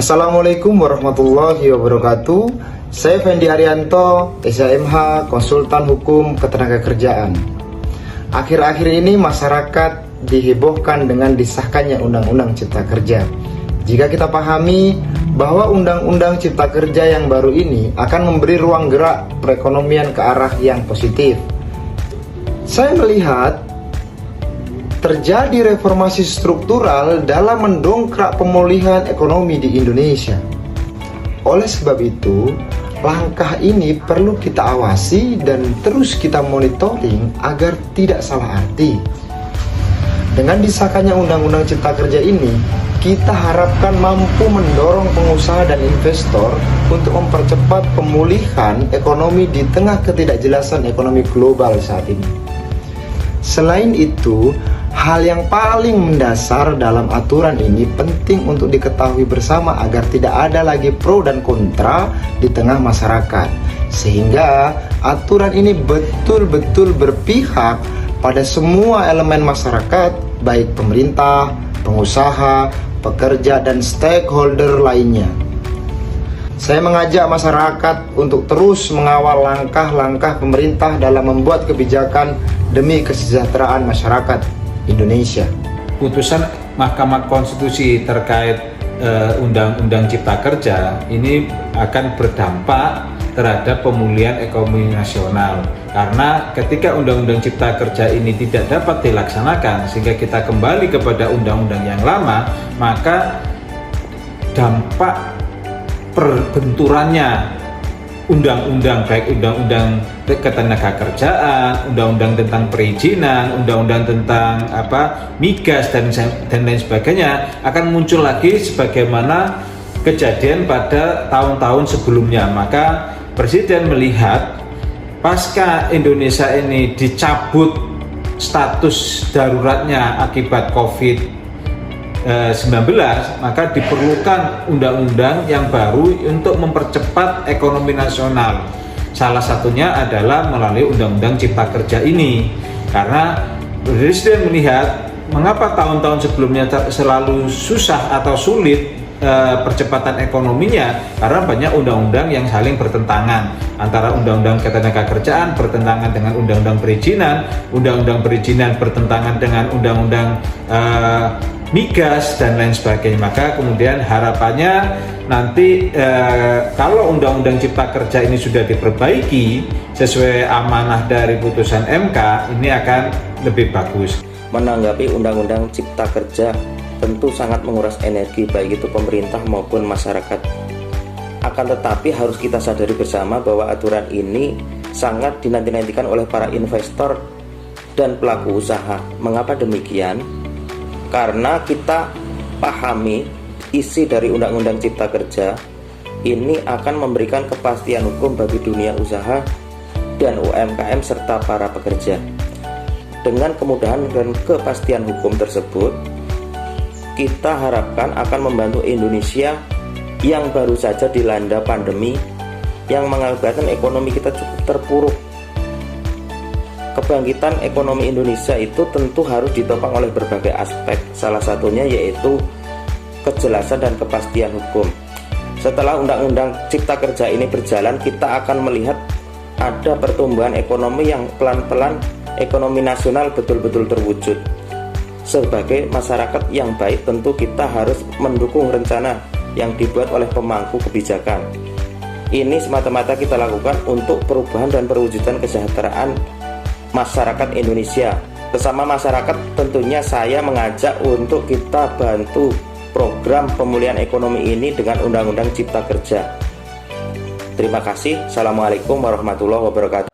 Assalamualaikum warahmatullahi wabarakatuh. Saya Fendi Arianto, SHMH, Konsultan Hukum Ketenagakerjaan. Akhir-akhir ini masyarakat dihebohkan dengan disahkannya Undang-Undang Cipta Kerja. Jika kita pahami bahwa Undang-Undang Cipta Kerja yang baru ini akan memberi ruang gerak perekonomian ke arah yang positif. Saya melihat terjadi reformasi struktural dalam mendongkrak pemulihan ekonomi di Indonesia. Oleh sebab itu, langkah ini perlu kita awasi dan terus kita monitoring agar tidak salah arti. Dengan disahkannya Undang-Undang Cipta Kerja ini, kita harapkan mampu mendorong pengusaha dan investor untuk mempercepat pemulihan ekonomi di tengah ketidakjelasan ekonomi global saat ini. Selain itu, hal yang paling mendasar dalam aturan ini penting untuk diketahui bersama agar tidak ada lagi pro dan kontra di tengah masyarakat, sehingga aturan ini betul-betul berpihak pada semua elemen masyarakat, baik pemerintah, pengusaha, pekerja, dan stakeholder lainnya. Saya mengajak masyarakat untuk terus mengawal langkah-langkah pemerintah dalam membuat kebijakan demi kesejahteraan masyarakat Indonesia. Putusan Mahkamah Konstitusi terkait Undang-Undang Cipta Kerja ini akan berdampak terhadap pemulihan ekonomi nasional, karena ketika Undang-Undang Cipta Kerja ini tidak dapat dilaksanakan sehingga kita kembali kepada undang-undang yang lama, maka dampak perbenturannya undang-undang, baik undang-undang ketenagakerjaan, undang-undang tentang perizinan, undang-undang tentang migas dan lain sebagainya akan muncul lagi sebagaimana kejadian pada tahun-tahun sebelumnya. Maka Presiden melihat pasca Indonesia ini dicabut status daruratnya akibat COVID-19, maka diperlukan undang-undang yang baru untuk mempercepat ekonomi nasional. Salah satunya adalah melalui Undang-Undang Cipta Kerja ini, karena Presiden melihat mengapa tahun-tahun sebelumnya selalu susah atau sulit percepatan ekonominya, karena banyak undang-undang yang saling bertentangan, antara Undang-Undang Ketenagakerjaan bertentangan dengan Undang-Undang Perizinan, Undang-Undang Perizinan bertentangan dengan Undang-Undang migas dan lain sebagainya. Maka kemudian harapannya nanti kalau Undang-Undang Cipta Kerja ini sudah diperbaiki sesuai amanah dari putusan MK, ini akan lebih bagus. Menanggapi Undang-Undang Cipta Kerja tentu sangat menguras energi baik itu pemerintah maupun masyarakat. Akan tetapi harus kita sadari bersama bahwa aturan ini sangat dinanti-nantikan oleh para investor dan pelaku usaha. Mengapa demikian? Karena kita pahami isi dari Undang-Undang Cipta Kerja ini akan memberikan kepastian hukum bagi dunia usaha dan UMKM serta para pekerja. Dengan kemudahan dan kepastian hukum tersebut, kita harapkan akan membantu Indonesia yang baru saja dilanda pandemi yang mengakibatkan ekonomi kita cukup terpuruk. Kebangkitan ekonomi Indonesia itu tentu harus ditopang oleh berbagai aspek, salah satunya yaitu kejelasan dan kepastian hukum. Setelah Undang-Undang Cipta Kerja ini berjalan, kita akan melihat ada pertumbuhan ekonomi yang pelan-pelan ekonomi nasional betul-betul terwujud. Sebagai masyarakat yang baik, tentu kita harus mendukung rencana yang dibuat oleh pemangku kebijakan. Ini semata-mata kita lakukan untuk perubahan dan perwujudan kesejahteraan masyarakat Indonesia. Bersama masyarakat tentunya saya mengajak untuk kita bantu program pemulihan ekonomi ini dengan Undang-Undang Cipta Kerja. Terima kasih. Assalamualaikum warahmatullahi wabarakatuh.